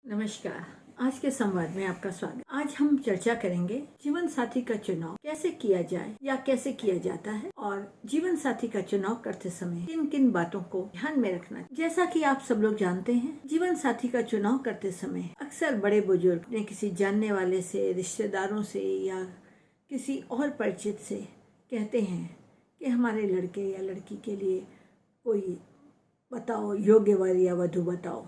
नमस्कार। आज के संवाद में आपका स्वागत। आज हम चर्चा करेंगे जीवन साथी का चुनाव कैसे किया जाए या कैसे किया जाता है और जीवन साथी का चुनाव करते समय किन किन बातों को ध्यान में रखना। जैसा कि आप सब लोग जानते हैं, जीवन साथी का चुनाव करते समय अक्सर बड़े बुजुर्ग ने किसी जानने वाले से, रिश्तेदारों से या किसी और परिचित से कहते हैं कि हमारे लड़के या लड़की के लिए कोई बताओ, योग्य वर या वधू बताओ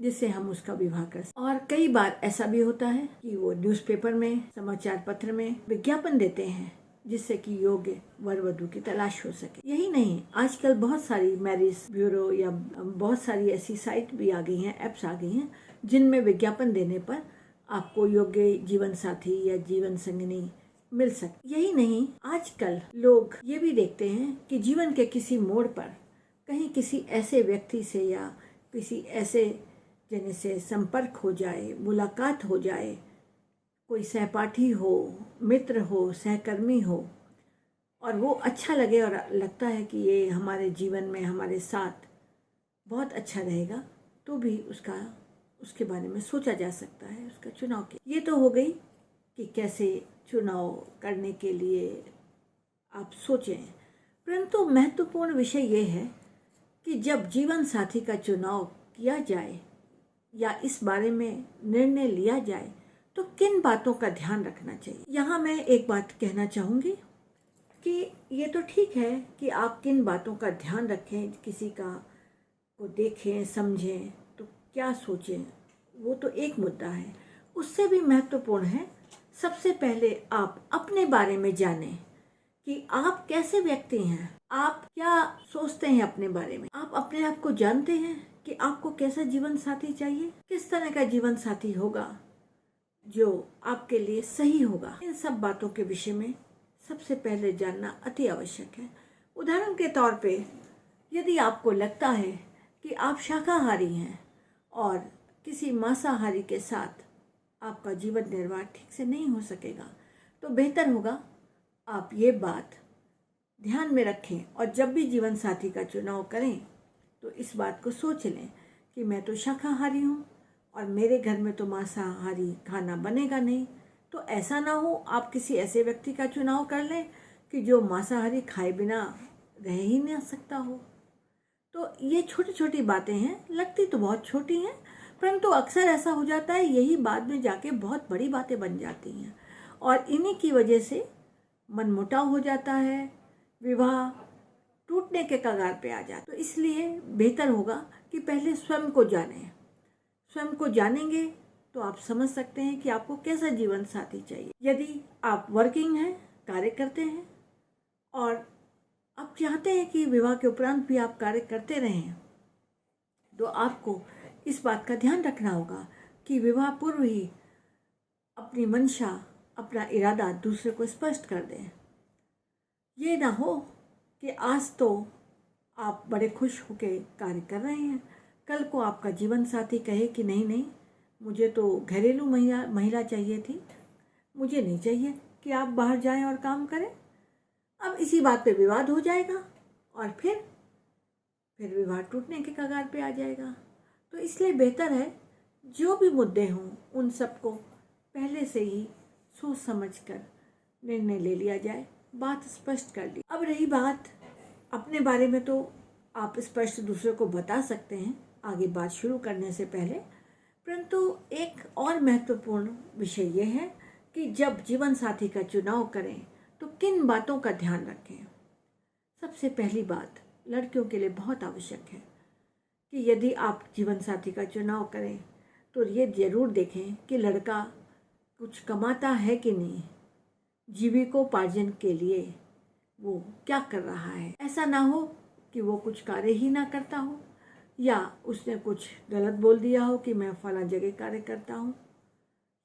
जिससे हम उसका विवाह कर सकें। और कई बार ऐसा भी होता है कि वो न्यूज़पेपर में, समाचार पत्र में विज्ञापन देते हैं जिससे कि योग्य वर वधू की तलाश हो सके। यही नहीं, आजकल बहुत सारी मैरिज ब्यूरो या बहुत सारी ऐसी साइट भी आ गई हैं, ऐप्स आ गई हैं जिनमें विज्ञापन देने पर आपको योग्य जीवन साथी या जीवन संगिनी मिल सकती। यही नहीं, आजकल लोग ये भी देखते हैं कि जीवन के किसी मोड़ पर कहीं किसी ऐसे व्यक्ति से या किसी ऐसे जिनसे संपर्क हो जाए, मुलाकात हो जाए, कोई सहपाठी हो, मित्र हो, सहकर्मी हो और वो अच्छा लगे और लगता है कि ये हमारे जीवन में हमारे साथ बहुत अच्छा रहेगा, तो भी उसके बारे में सोचा जा सकता है, उसका चुनाव किया। ये तो हो गई कि कैसे चुनाव करने के लिए आप सोचें, परंतु महत्वपूर्ण विषय ये है कि जब जीवन साथी का चुनाव किया जाए या इस बारे में निर्णय लिया जाए तो किन बातों का ध्यान रखना चाहिए। यहाँ मैं एक बात कहना चाहूँगी कि ये तो ठीक है कि आप किन बातों का ध्यान रखें, किसी का को देखें, समझें तो क्या सोचें, वो तो एक मुद्दा है। उससे भी महत्वपूर्ण है सबसे पहले आप अपने बारे में जानें कि आप कैसे व्यक्ति हैं, आप क्या सोचते हैं अपने बारे में। आप अपने आप को जानते हैं कि आपको कैसा जीवन साथी चाहिए, किस तरह का जीवन साथी होगा जो आपके लिए सही होगा। इन सब बातों के विषय में सबसे पहले जानना अति आवश्यक है। उदाहरण के तौर पे, यदि आपको लगता है कि आप शाकाहारी हैं और किसी मांसाहारी के साथ आपका जीवन निर्वाह ठीक से नहीं हो सकेगा, तो बेहतर होगा आप ये बात ध्यान में रखें और जब भी जीवन साथी का चुनाव करें तो इस बात को सोच लें कि मैं तो शाकाहारी हूँ और मेरे घर में तो मांसाहारी खाना बनेगा नहीं। तो ऐसा ना हो आप किसी ऐसे व्यक्ति का चुनाव कर लें कि जो मांसाहारी खाए बिना रह ही नहीं सकता हो। तो ये छोटी छोटी बातें हैं, लगती तो बहुत छोटी हैं, परंतु अक्सर ऐसा हो जाता है, यही बाद में जाके बहुत बड़ी बातें बन जाती हैं और इन्हीं की वजह से मनमुटाव हो जाता है, विवाह टूटने के कगार पे आ जाता। तो इसलिए बेहतर होगा कि पहले स्वयं को जानें। स्वयं को जानेंगे तो आप समझ सकते हैं कि आपको कैसा जीवन साथी चाहिए। यदि आप वर्किंग हैं, कार्य करते हैं और आप चाहते हैं कि विवाह के उपरांत भी आप कार्य करते रहें, तो आपको इस बात का ध्यान रखना होगा कि विवाह पूर्व ही अपनी मंशा, अपना इरादा दूसरे को स्पष्ट कर दें। ये ना हो कि आज तो आप बड़े खुश होकर कार्य कर रहे हैं, कल को आपका जीवन साथी कहे कि नहीं नहीं, मुझे तो घरेलू महिला चाहिए थी, मुझे नहीं चाहिए कि आप बाहर जाएं और काम करें। अब इसी बात पे विवाद हो जाएगा और फिर विवाह टूटने के कगार पे आ जाएगा। तो इसलिए बेहतर है जो भी मुद्दे हों उन सबको पहले से ही सोच समझ कर निर्णय ले लिया जाए, बात स्पष्ट कर ली। अब रही बात अपने बारे में, तो आप स्पष्ट दूसरे को बता सकते हैं आगे बात शुरू करने से पहले, परंतु एक और महत्वपूर्ण विषय यह है कि जब जीवन साथी का चुनाव करें तो किन बातों का ध्यान रखें। सबसे पहली बात लड़कियों के लिए बहुत आवश्यक है कि यदि आप जीवन साथी का चुनाव करें तो ये ज़रूर देखें कि लड़का कुछ कमाता है कि नहीं, जीविकोपार्जन के लिए वो क्या कर रहा है। ऐसा ना हो कि वो कुछ कार्य ही ना करता हो या उसने कुछ गलत बोल दिया हो कि मैं फलां जगह कार्य करता हूँ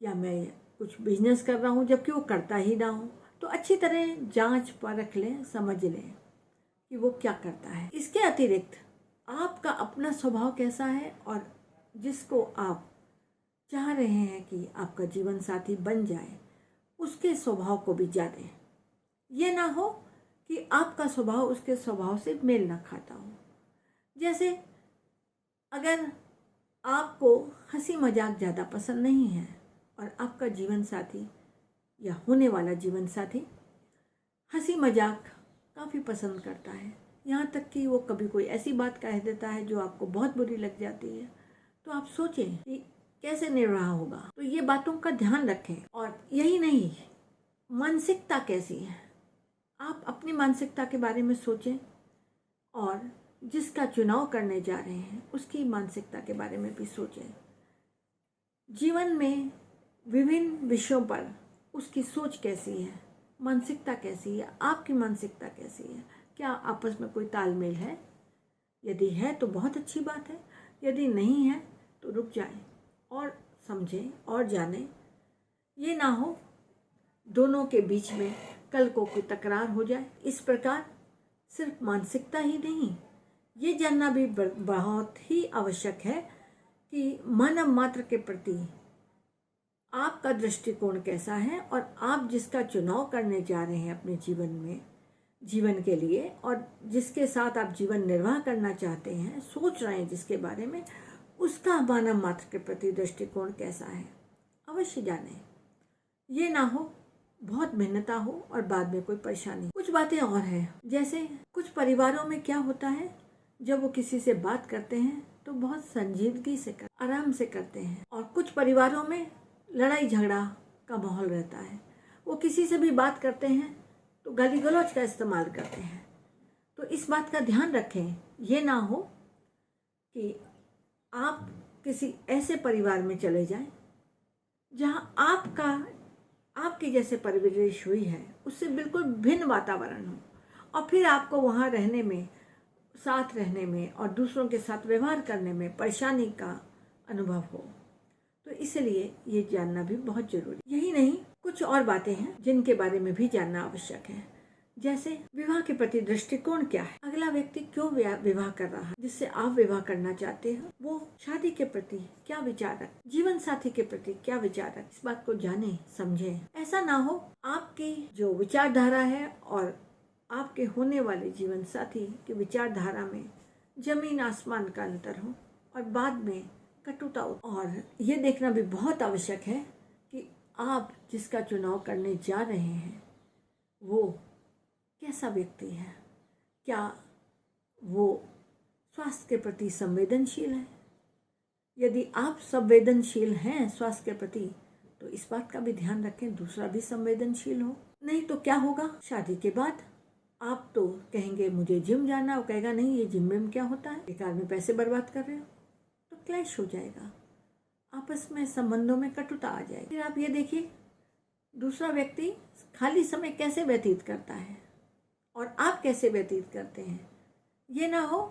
या मैं कुछ बिजनेस कर रहा हूँ, जबकि वो करता ही ना हो। तो अच्छी तरह जांच परख लें, समझ लें कि वो क्या करता है। इसके अतिरिक्त आपका अपना स्वभाव कैसा है और जिसको आप चाह रहे हैं कि आपका जीवन साथी बन जाए, उसके स्वभाव को भी जानें। ये ना हो कि आपका स्वभाव उसके स्वभाव से मेल ना खाता हो। जैसे अगर आपको हंसी मजाक ज़्यादा पसंद नहीं है और आपका जीवन साथी या होने वाला जीवन साथी हंसी मजाक काफ़ी पसंद करता है। यहाँ तक कि वो कभी कोई ऐसी बात कह देता है जो आपको बहुत बुरी लग जाती है, तो आप सोचें कि कैसे निर्वाह होगा। तो ये बातों का ध्यान रखें। और यही नहीं, मानसिकता कैसी है, आप अपनी मानसिकता के बारे में सोचें और जिसका चुनाव करने जा रहे हैं उसकी मानसिकता के बारे में भी सोचें। जीवन में विभिन्न विषयों पर उसकी सोच कैसी है, मानसिकता कैसी है, आपकी मानसिकता कैसी है, क्या आपस में कोई तालमेल है? यदि है तो बहुत अच्छी बात है, यदि नहीं है तो रुक जाएं और समझें और जानें। ये ना हो दोनों के बीच में कल को कोई तकरार हो जाए। इस प्रकार सिर्फ मानसिकता ही नहीं, ये जानना भी बहुत ही आवश्यक है कि मानव मात्र के प्रति आपका दृष्टिकोण कैसा है और आप जिसका चुनाव करने जा रहे हैं अपने जीवन के लिए और जिसके साथ आप जीवन निर्वाह करना चाहते हैं, सोच रहे हैं जिसके बारे में, उसका मानव मात्र के प्रति दृष्टिकोण कैसा है, अवश्य जानें। ये ना हो बहुत भिन्नता हो और बाद में कोई परेशानी। कुछ बातें और हैं, जैसे कुछ परिवारों में क्या होता है, जब वो किसी से बात करते हैं तो बहुत संजीदगी से आराम से करते हैं, और कुछ परिवारों में लड़ाई झगड़ा का माहौल रहता है। वो किसी से भी बात करते हैं तो गाली गलौज का इस्तेमाल करते हैं। तो इस बात का ध्यान रखें, ये ना हो कि आप किसी ऐसे परिवार में चले जाएं जहां आपके जैसे परवरिश हुई है उससे बिल्कुल भिन्न वातावरण हो, और फिर आपको वहाँ रहने में, साथ रहने में और दूसरों के साथ व्यवहार करने में परेशानी का अनुभव हो। तो इसलिए ये जानना भी बहुत जरूरी। यही नहीं, कुछ और बातें हैं जिनके बारे में भी जानना आवश्यक है, जैसे विवाह के प्रति दृष्टिकोण क्या है, अगला व्यक्ति क्यों विवाह कर रहा है, जिससे आप विवाह करना चाहते हो, वो शादी के प्रति क्या विचार रख, जीवन साथी के प्रति क्या विचार रख। इस बात को जाने समझें। ऐसा ना हो आपकी जो विचारधारा है और आपके होने वाले जीवन साथी की विचारधारा में जमीन आसमान का अंतर हो और बाद में कटुता। और ये देखना भी बहुत आवश्यक है कि आप जिसका चुनाव करने जा रहे हैं वो कैसा व्यक्ति है, क्या वो स्वास्थ्य के प्रति संवेदनशील है। यदि आप संवेदनशील हैं स्वास्थ्य के प्रति तो इस बात का भी ध्यान रखें दूसरा भी संवेदनशील हो। नहीं तो क्या होगा, शादी के बाद आप तो कहेंगे मुझे जिम जाना, वो कहेगा नहीं ये जिम में क्या होता है, बेकार में पैसे बर्बाद कर रहे हो, तो क्लैश हो जाएगा, आपस में संबंधों में कटुता आ जाएगी। फिर आप ये देखिए दूसरा व्यक्ति खाली समय कैसे व्यतीत करता है और आप कैसे व्यतीत करते हैं। ये ना हो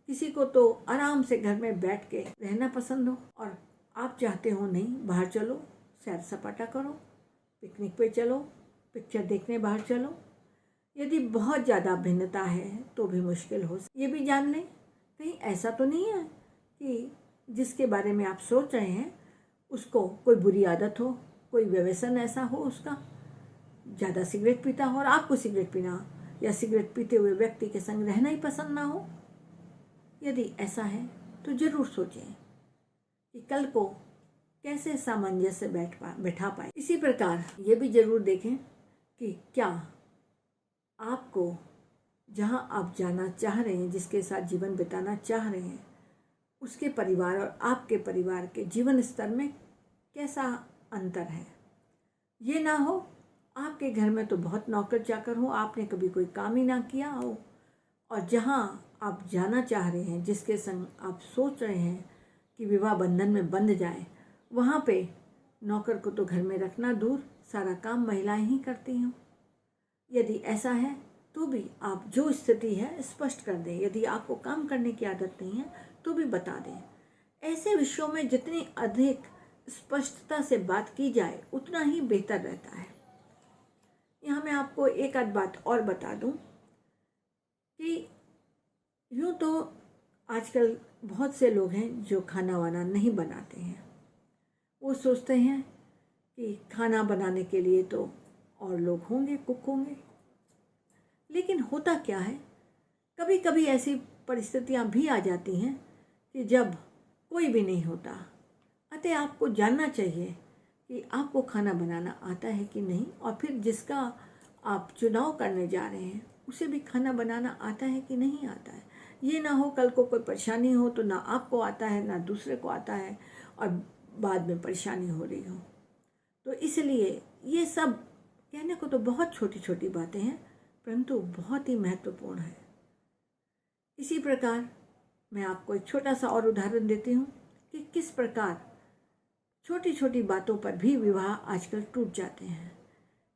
किसी को तो आराम से घर में बैठ के रहना पसंद हो और आप चाहते हो नहीं बाहर चलो, सैर सपाटा करो, पिकनिक पे चलो, पिक्चर देखने बाहर चलो। यदि बहुत ज़्यादा भिन्नता है तो भी मुश्किल हो। ये भी जान लें कहीं ऐसा तो नहीं है कि जिसके बारे में आप सोच रहे हैं उसको कोई बुरी आदत हो, कोई व्यसन ऐसा हो, उसका ज़्यादा सिगरेट पीता हो और आपको सिगरेट पीना या सिगरेट पीते हुए व्यक्ति के संग रहना ही पसंद ना हो। यदि ऐसा है तो ज़रूर सोचें कि कल को कैसे सामंजस्य बैठा पाए। इसी प्रकार ये भी ज़रूर देखें कि क्या आपको जहां आप जाना चाह रहे हैं, जिसके साथ जीवन बिताना चाह रहे हैं, उसके परिवार और आपके परिवार के जीवन स्तर में कैसा अंतर है। ये ना हो आपके घर में तो बहुत नौकर चाकर हो, आपने कभी कोई काम ही ना किया हो, और जहां आप जाना चाह रहे हैं, जिसके संग आप सोच रहे हैं कि विवाह बंधन में बंध जाए, वहां पे नौकर को तो घर में रखना दूर, सारा काम महिलाएं ही करती हों। यदि ऐसा है तो भी आप जो स्थिति है स्पष्ट कर दें। यदि आपको काम करने की आदत नहीं है तो भी बता दें। ऐसे विषयों में जितनी अधिक स्पष्टता से बात की जाए उतना ही बेहतर रहता है। यहाँ मैं आपको एक आध बात और बता दूं कि यूँ तो आजकल बहुत से लोग हैं जो खाना वाना नहीं बनाते हैं। वो सोचते हैं कि खाना बनाने के लिए तो और लोग होंगे, कुक होंगे। लेकिन होता क्या है, कभी कभी ऐसी परिस्थितियां भी आ जाती हैं कि जब कोई भी नहीं होता। अतः आपको जानना चाहिए कि आपको खाना बनाना आता है कि नहीं, और फिर जिसका आप चुनाव करने जा रहे हैं उसे भी खाना बनाना आता है कि नहीं आता है। ये ना हो कल को कोई परेशानी हो तो ना आपको आता है ना दूसरे को आता है और बाद में परेशानी हो रही हो। तो इसलिए ये सब कहने को तो बहुत छोटी छोटी बातें हैं, परंतु बहुत ही महत्वपूर्ण है। इसी प्रकार मैं आपको एक छोटा सा और उदाहरण देती हूँ कि किस प्रकार छोटी छोटी बातों पर भी विवाह आजकल टूट जाते हैं।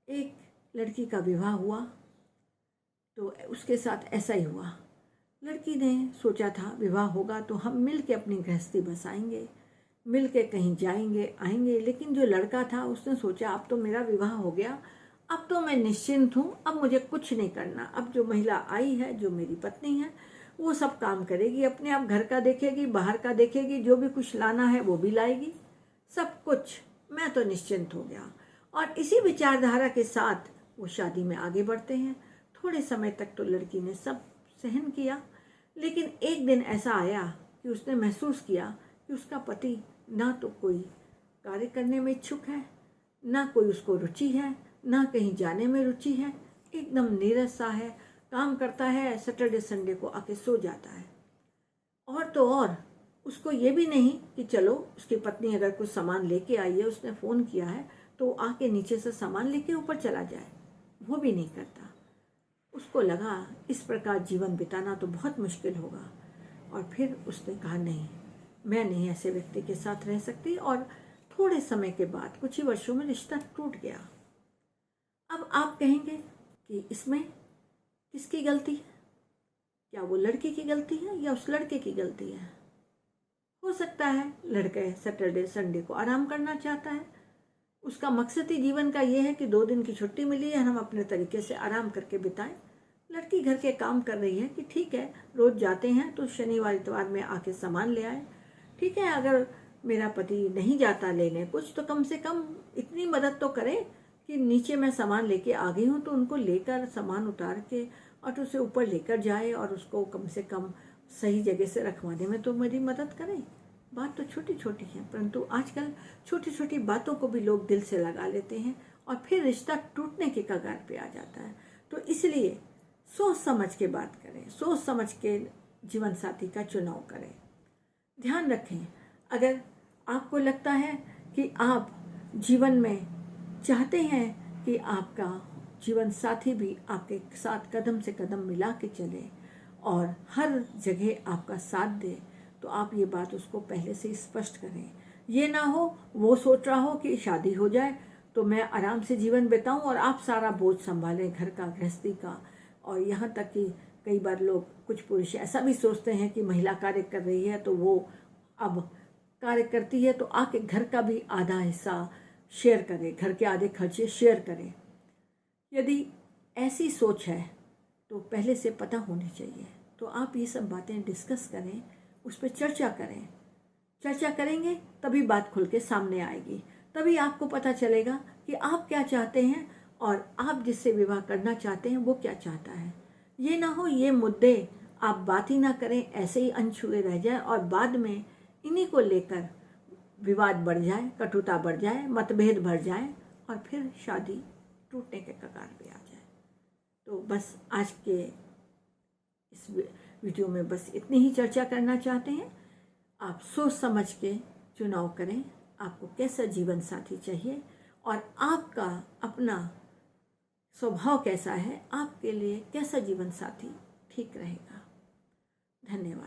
एक लड़की का विवाह हुआ तो उसके साथ ऐसा ही हुआ। लड़की ने सोचा था विवाह होगा तो हम मिल के अपनी गृहस्थी बसाएंगे, मिल के कहीं जाएंगे आएंगे, लेकिन जो लड़का था उसने सोचा अब तो मेरा विवाह हो गया, अब तो मैं निश्चिंत हूँ, अब मुझे कुछ नहीं करना। अब जो महिला आई है, जो मेरी पत्नी है, वो सब काम करेगी, अपने आप घर का देखेगी, बाहर का देखेगी, जो भी कुछ लाना है वो भी लाएगी, सब कुछ, मैं तो निश्चिंत हो गया। और इसी विचारधारा के साथ वो शादी में आगे बढ़ते हैं। थोड़े समय तक तो लड़की ने सब सहन किया, लेकिन एक दिन ऐसा आया कि उसने महसूस किया कि उसका पति ना तो कोई कार्य करने में इच्छुक है, ना कोई उसको रुचि है, ना कहीं जाने में रुचि है, एकदम नीरस सा है, काम करता है, सैटरडे संडे को आके सो जाता है। और तो और उसको ये भी नहीं कि चलो उसकी पत्नी अगर कुछ सामान लेके आई है, उसने फ़ोन किया है तो आके नीचे से सामान लेके ऊपर चला जाए, वो भी नहीं करता। उसको लगा इस प्रकार जीवन बिताना तो बहुत मुश्किल होगा, और फिर उसने कहा नहीं, मैं नहीं ऐसे व्यक्ति के साथ रह सकती। और थोड़े समय के बाद कुछ ही वर्षों में रिश्ता टूट गया। अब आप कहेंगे कि इसमें किसकी गलती है? क्या वो लड़की की गलती है या उस लड़के की गलती है? हो सकता है लड़के सैटरडे संडे को आराम करना चाहता है, उसका मकसद ही जीवन का ये है कि 2 दिन की छुट्टी मिली है, हम अपने तरीके से आराम करके बिताएं। लड़की घर के काम कर रही है कि ठीक है रोज़ जाते हैं तो शनिवार इतवार में आके सामान ले आए। ठीक है, अगर मेरा पति नहीं जाता लेने कुछ तो कम से कम इतनी मदद तो करे कि नीचे मैं सामान लेके आ गई हूँ तो उनको लेकर सामान उतार के ऑटो से ऊपर लेकर जाए और उसको कम से कम सही जगह से रखवाने में तो मेरी मदद करें। बात तो छोटी छोटी है, परंतु आजकल छोटी छोटी बातों को भी लोग दिल से लगा लेते हैं और फिर रिश्ता टूटने के कगार पे आ जाता है। तो इसलिए सोच समझ के बात करें, सोच समझ के जीवन साथी का चुनाव करें। ध्यान रखें, अगर आपको लगता है कि आप जीवन में चाहते हैं कि आपका जीवन साथी भी आपके साथ कदम से कदम मिला के चले और हर जगह आपका साथ दे, तो आप ये बात उसको पहले से स्पष्ट करें। ये ना हो वो सोच रहा हो कि शादी हो जाए तो मैं आराम से जीवन बिताऊं और आप सारा बोझ संभालें घर का, गृहस्थी का। और यहाँ तक कि कई बार लोग, कुछ पुरुष ऐसा भी सोचते हैं कि महिला कार्य कर रही है तो वो अब कार्य करती है तो आके घर का भी आधा हिस्सा शेयर करे, घर के आधे खर्चे शेयर करें। यदि ऐसी सोच है तो पहले से पता होनी चाहिए। तो आप ये सब बातें डिस्कस करें, उस पर चर्चा करें। चर्चा करेंगे तभी बात खुल के सामने आएगी, तभी आपको पता चलेगा कि आप क्या चाहते हैं और आप जिससे विवाह करना चाहते हैं वो क्या चाहता है। ये ना हो ये मुद्दे आप बात ही ना करें, ऐसे ही अनछुए रह जाए और बाद में इन्हीं को लेकर विवाद बढ़ जाए, कटुता बढ़ जाए, मतभेद बढ़ जाए और फिर शादी टूटने के कगार पे आ जाए। तो बस आज के इस वीडियो में बस इतनी ही चर्चा करना चाहते हैं। आप सोच समझ के चुनाव करें, आपको कैसा जीवन साथी चाहिए और आपका अपना स्वभाव कैसा है, आपके लिए कैसा जीवन साथी ठीक रहेगा। धन्यवाद।